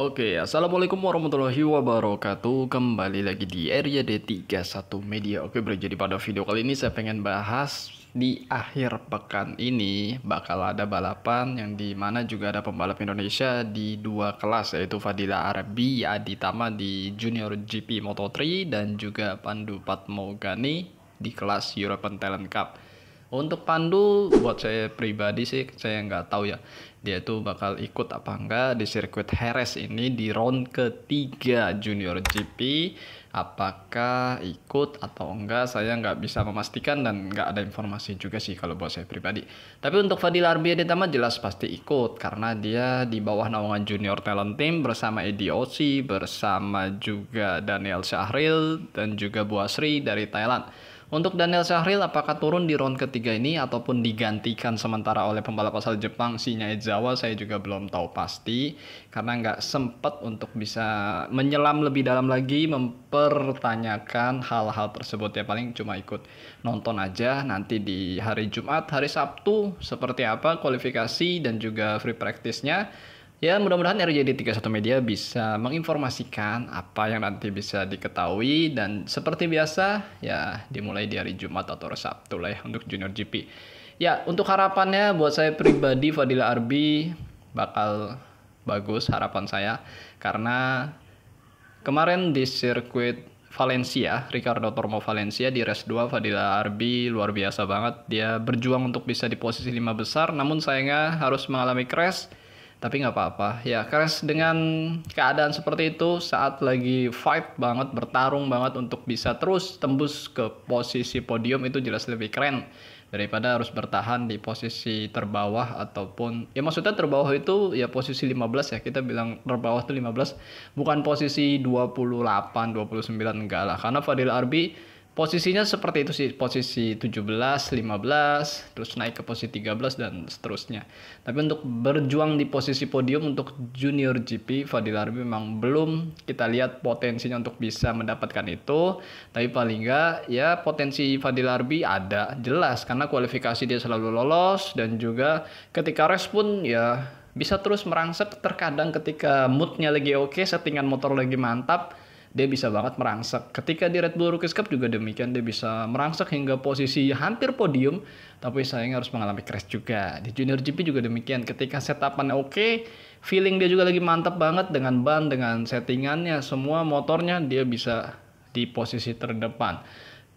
Assalamualaikum warahmatullahi wabarakatuh. Kembali lagi di Area D31 Media. Bro, jadi pada video kali ini saya pengen bahas di akhir pekan ini bakal ada balapan yang dimana juga ada pembalap Indonesia di dua kelas, yaitu Fadila Arbi Aditama di Junior GP Moto3 dan juga Pandu Patmogani di kelas European Talent Cup. Untuk Pandu, buat saya pribadi sih, saya nggak tahu ya, dia tuh bakal ikut apa enggak di sirkuit Jerez ini di round ketiga Junior GP. Apakah ikut atau enggak, saya nggak bisa memastikan dan nggak ada informasi juga sih kalau buat saya pribadi. Tapi untuk Fadil Arbiaditama jelas pasti ikut, karena dia di bawah naungan Junior Talent Team bersama Eddie Osi, bersama juga Daniel Syahril, dan juga Bu Asri dari Thailand. Untuk Daniel Syahril apakah turun di round ketiga ini ataupun digantikan sementara oleh pembalap asal Jepang Shinya Ezawa, saya juga belum tahu pasti karena nggak sempat untuk bisa menyelam lebih dalam lagi mempertanyakan hal-hal tersebut ya, paling cuma ikut nonton aja nanti di hari Jumat, hari Sabtu seperti apa kualifikasi dan juga free practice-nya. Ya, mudah-mudahan RJD31 Media bisa menginformasikan apa yang nanti bisa diketahui, dan seperti biasa ya dimulai di hari Jumat atau hari Sabtu lah ya untuk Junior GP. Ya, untuk harapannya buat saya pribadi Fadila Arbi bakal bagus harapan saya, karena kemarin di sirkuit Valencia, Ricardo Tormo Valencia di race 2 Fadila Arbi luar biasa banget. Dia berjuang untuk bisa di posisi 5 besar, namun sayangnya harus mengalami crash. Tapi nggak apa-apa ya, crash dengan keadaan seperti itu saat lagi fight banget, bertarung banget untuk bisa terus tembus ke posisi podium, itu jelas lebih keren daripada harus bertahan di posisi terbawah. Ataupun ya maksudnya terbawah itu ya posisi 15 ya, kita bilang terbawah itu 15, bukan posisi 28, 29, enggak lah, karena Fadil Arbi posisinya seperti itu sih, posisi 17, 15, terus naik ke posisi 13 dan seterusnya. Tapi untuk berjuang di posisi podium untuk Junior GP, Fadil Arbi memang belum kita lihat potensinya untuk bisa mendapatkan itu. Tapi paling enggak ya potensi Fadil Arbi ada jelas, karena kualifikasi dia selalu lolos, dan juga ketika race pun ya bisa terus merangsek. Terkadang ketika moodnya lagi oke, settingan motor lagi mantap, dia bisa banget merangsek. Ketika di Red Bull Rookies Cup juga demikian, dia bisa merangsek hingga posisi hampir podium, tapi sayangnya harus mengalami crash juga. Di Junior GP juga demikian, ketika setapannya oke, feeling dia juga lagi mantap banget dengan ban, dengan settingannya, semua motornya, dia bisa di posisi terdepan.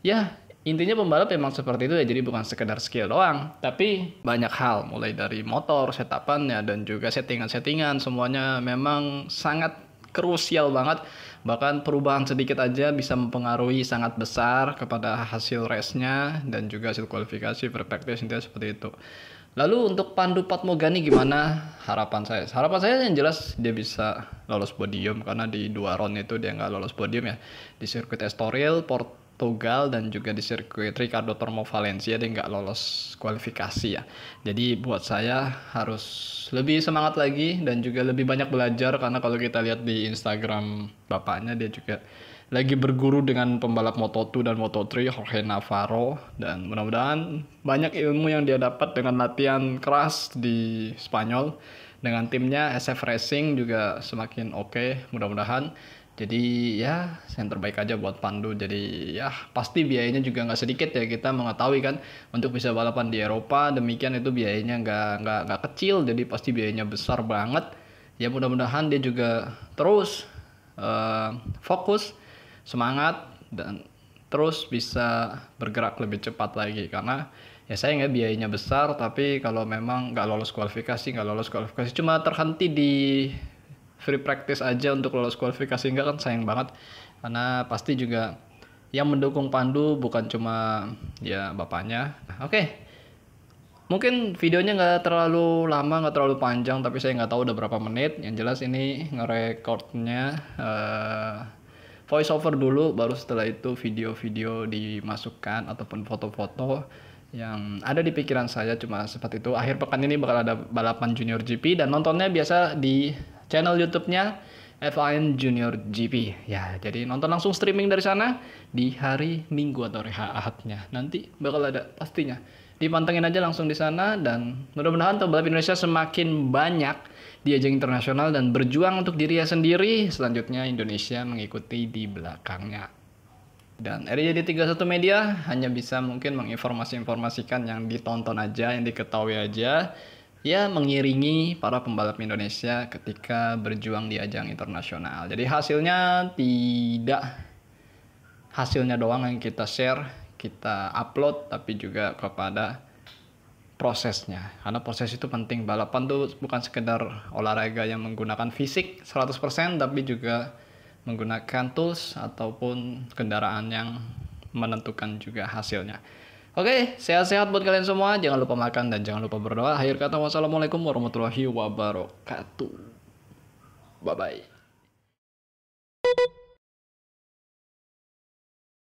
Ya, intinya pembalap memang seperti itu ya, jadi bukan sekedar skill doang, tapi banyak hal, mulai dari motor, setapannya, dan juga settingan-settingan, semuanya memang sangat krusial banget. Bahkan perubahan sedikit aja bisa mempengaruhi sangat besar kepada hasil race-nya dan juga hasil kualifikasi, perspektif intinya seperti itu. Lalu untuk Pandu Patmogani gimana harapan saya? Harapan saya yang jelas dia bisa lolos podium, karena di dua round itu dia nggak lolos podium ya. Di sirkuit Estoril, Portugal, dan juga di sirkuit Ricardo Tormo Valencia dia nggak lolos kualifikasi ya. Jadi buat saya harus lebih semangat lagi dan juga lebih banyak belajar, karena kalau kita lihat di Instagram bapaknya, dia juga lagi berguru dengan pembalap Moto2 dan Moto3 Jorge Navarro, dan mudah-mudahan banyak ilmu yang dia dapat dengan latihan keras di Spanyol dengan timnya SF Racing juga semakin oke, mudah-mudahan. Jadi ya yang terbaik aja buat Pandu. Jadi ya pasti biayanya juga nggak sedikit ya, kita mengetahui kan untuk bisa balapan di Eropa demikian itu biayanya nggak kecil, jadi pasti biayanya besar banget. Ya mudah-mudahan dia juga terus fokus, semangat, dan terus bisa bergerak lebih cepat lagi, karena ya sayang ya biayanya besar, tapi kalau memang nggak lolos kualifikasi cuma terhenti di free practice aja untuk lolos kualifikasi enggak, kan sayang banget. Karena pasti juga yang mendukung Pandu bukan cuma ya bapaknya. Oke. Mungkin videonya nggak terlalu lama, nggak terlalu panjang, tapi saya nggak tahu udah berapa menit. Yang jelas ini ngerekornya voice over dulu, baru setelah itu video-video dimasukkan ataupun foto-foto yang ada di pikiran saya, cuma seperti itu. Akhir pekan ini bakal ada balapan Junior GP, dan nontonnya biasa di channel YouTube-nya F1 Junior GP. Ya, jadi nonton langsung streaming dari sana di hari Minggu atau hari Ahadnya. Nanti bakal ada pastinya dipantengin aja langsung di sana, dan mudah-mudahan pembalap Indonesia semakin banyak di ajang internasional dan berjuang untuk dirinya sendiri. Selanjutnya Indonesia mengikuti di belakangnya. Dan RYD 31 Media hanya bisa mungkin menginformasikan yang ditonton aja, yang diketahui aja, ya mengiringi para pembalap Indonesia ketika berjuang di ajang internasional. Jadi hasilnya tidak hasilnya doang yang kita share, kita upload, tapi juga kepada prosesnya. Karena proses itu penting. Balapan tuh bukan sekedar olahraga yang menggunakan fisik 100%, tapi juga menggunakan tools ataupun kendaraan yang menentukan juga hasilnya. Oke, sehat-sehat buat kalian semua. Jangan lupa makan dan jangan lupa berdoa. Akhir kata, wassalamualaikum warahmatullahi wabarakatuh. Bye-bye.